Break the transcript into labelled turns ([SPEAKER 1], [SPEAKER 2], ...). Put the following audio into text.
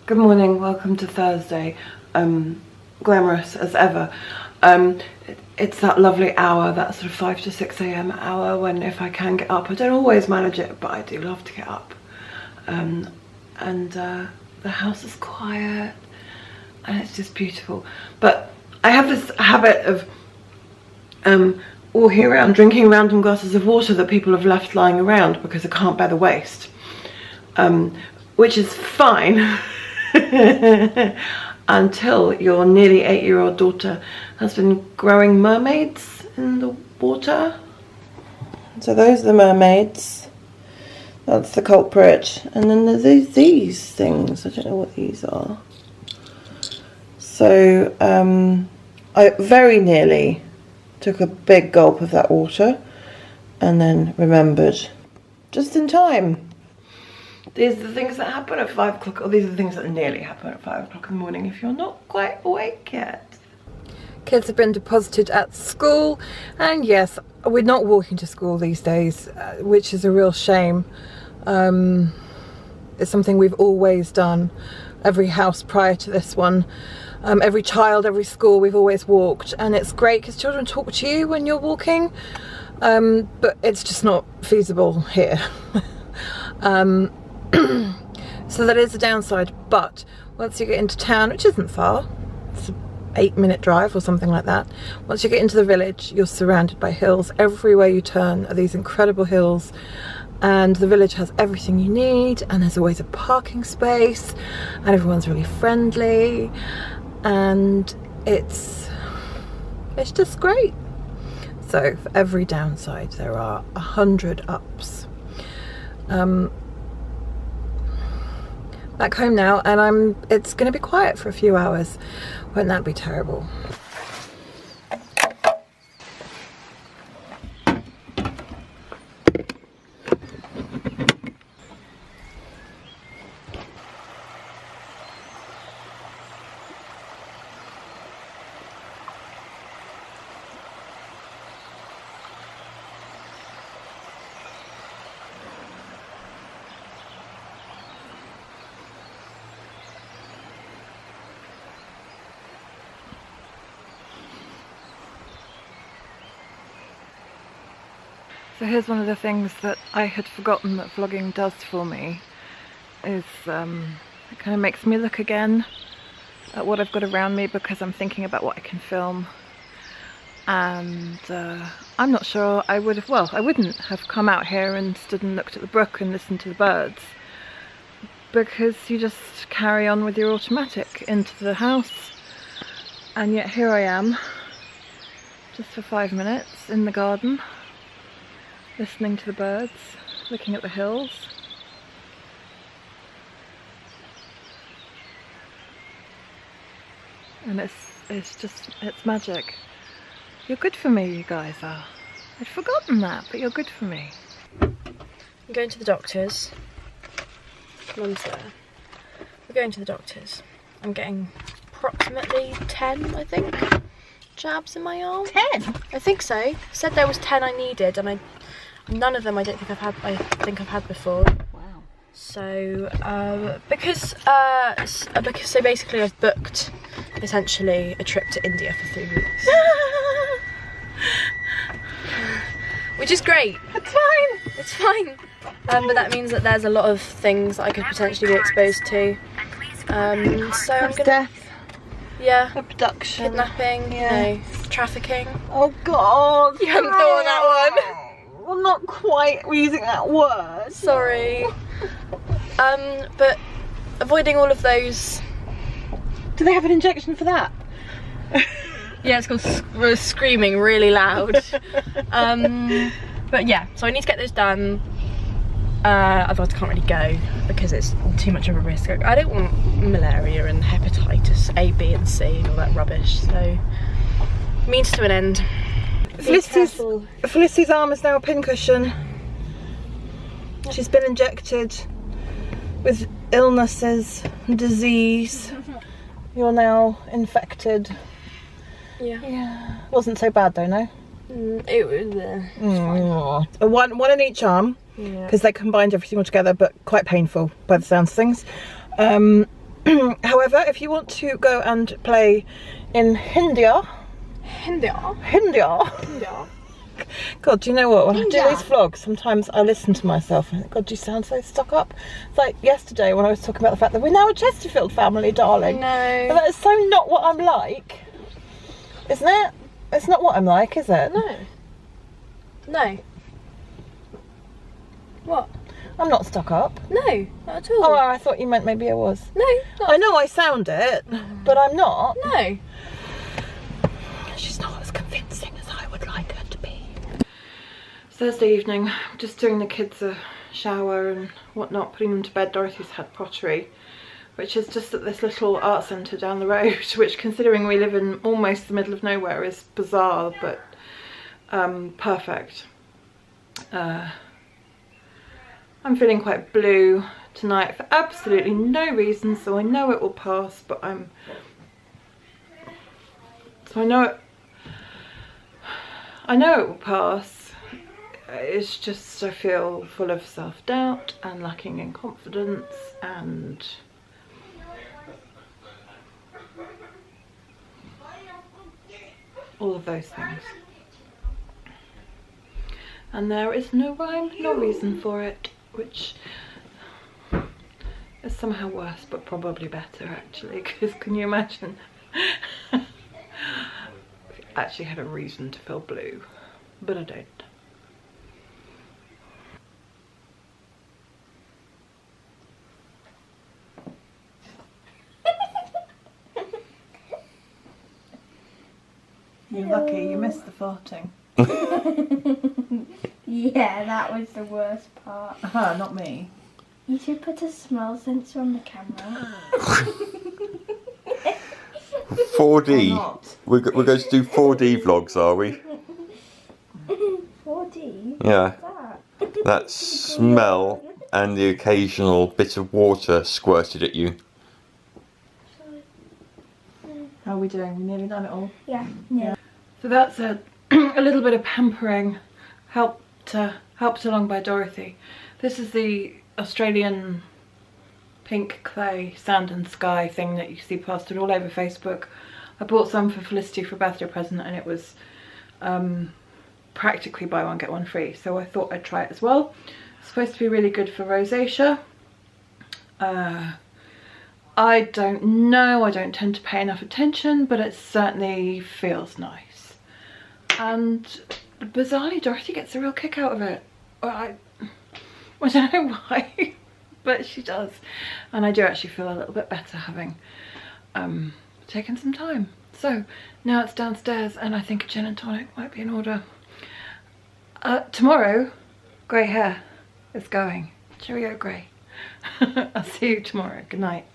[SPEAKER 1] Good morning, welcome to Thursday. Glamorous as ever. It's that lovely hour, that sort of 5 to 6 a.m. hour when if I can get up, I don't always manage it, but I do love to get up. The house is quiet and it's just beautiful. But I have this habit of walking around drinking random glasses of water that people have left lying around because I can't bear the waste. Which is fine until your nearly 8-year-old daughter has been growing mermaids in the water. So those are the mermaids. That's the culprit. And then there's these things. I don't know what these are. So I very nearly took a big gulp of that water and then remembered just in time. These are the things that happen at 5 o'clock, or these are the things that nearly happen at 5 o'clock in the morning if you're not quite awake yet. Kids have been deposited at school, and yes, we're not walking to school these days, which is a real shame. It's something we've always done. Every house prior to this one, every child, every school, we've always walked, and it's great because children talk to you when you're walking, but it's just not feasible here. So that is a downside, but once you get into town, which isn't far, it's an 8-minute drive or something like that, once you get into the village you're surrounded by hills. Everywhere you turn are these incredible hills, and the village has everything you need, and there's always a parking space, and everyone's really friendly, and it's just great. So for every downside there are 100 ups. Back home now, and it's going to be quiet for a few hours. Won't that be terrible? So here's one of the things that I had forgotten that vlogging does for me, is it kind of makes me look again at what I've got around me, because I'm thinking about what I can film, and I'm not sure I would have, well, I wouldn't have come out here and stood and looked at the brook and listened to the birds, because you just carry on with your automatic into the house, and yet here I am, just for 5 minutes in the garden, listening to the birds, looking at the hills. And it's magic. You're good for me, you guys are. I'd forgotten that, but you're good for me.
[SPEAKER 2] I'm going to the doctor's. Mum's there. We're going to the doctor's. I'm getting approximately 10, I think, jabs in my arm. 10? I think so. Said there was 10 I needed, and none of them I don't think I've had before. Wow. So because so basically I've booked essentially a trip to India for 3 weeks. Which is great. It's fine. It's fine. But that means that there's a lot of things that I could potentially be exposed to. So I'm gonna, death. Yeah. Abduction. Kidnapping. Yeah. No. Trafficking. Oh God. You haven't thought of that one. Well, not quite using that word. Sorry. But avoiding all of those.
[SPEAKER 1] Do they have an injection for that?
[SPEAKER 2] Yeah, it's called screaming really loud. But yeah, so I need to get those done. Otherwise I can't really go because it's too much of a risk. I don't want malaria and hepatitis A, B and C and all that rubbish, so means to an end.
[SPEAKER 1] Felicity's arm is now a pincushion. She's been injected with illnesses, disease. You're now infected. Yeah. Wasn't so bad though, no?
[SPEAKER 2] It was
[SPEAKER 1] one in each arm, because they combined everything all together, but quite painful by the sounds of things. However, if you want to go and play in Hindia. God, do you know what? When I do these vlogs, sometimes I listen to myself and I think, God, do you sound so stuck up? It's like yesterday when I was talking about the fact that we're now a Chesterfield family, darling.
[SPEAKER 2] No.
[SPEAKER 1] But that is so not what I'm like, isn't it? It's not what I'm like, is it?
[SPEAKER 2] No. No. What?
[SPEAKER 1] I'm not stuck up.
[SPEAKER 2] No, not at all.
[SPEAKER 1] Oh, I thought you meant maybe I was.
[SPEAKER 2] No.
[SPEAKER 1] I know I sound it, but I'm not.
[SPEAKER 2] No.
[SPEAKER 1] She's not as convincing as I would like her to be. It's Thursday evening, just doing the kids a shower and whatnot, putting them to bed. Dorothy's had pottery, which is just at this little art centre down the road, which, considering we live in almost the middle of nowhere, is bizarre, but perfect. I'm feeling quite blue tonight for absolutely no reason, so I know it will pass, but I know it will pass. It's just I feel full of self-doubt and lacking in confidence and all of those things. And there is no rhyme, no reason for it, which is somehow worse, but probably better actually, because can you imagine if you actually had a reason to feel blue? But I don't. You're lucky, you missed the farting.
[SPEAKER 3] Yeah, that was the worst part.
[SPEAKER 1] Not me.
[SPEAKER 3] You should put a smell sensor on the camera.
[SPEAKER 4] 4D. We're going to do 4D vlogs, are we?
[SPEAKER 3] 4D?
[SPEAKER 4] Yeah.
[SPEAKER 3] What's that?
[SPEAKER 4] That smell and the occasional bit of water squirted at you.
[SPEAKER 1] How are we doing? We nearly done it all?
[SPEAKER 3] Yeah.
[SPEAKER 1] So that's a little bit of pampering helped along by Dorothy. This is the Australian pink clay sand and sky thing that you see plastered all over Facebook. I bought some for Felicity for a birthday present and it was practically buy one get one free, so I thought I'd try it as well. It's supposed to be really good for rosacea. I don't know, I don't tend to pay enough attention, but it certainly feels nice. And bizarrely, Dorothy gets a real kick out of it. I don't know why, but she does. And I do actually feel a little bit better having taken some time. So now it's downstairs and I think a gin and tonic might be in order. Tomorrow, grey hair is going. Cheerio grey. I'll see you tomorrow. Good night.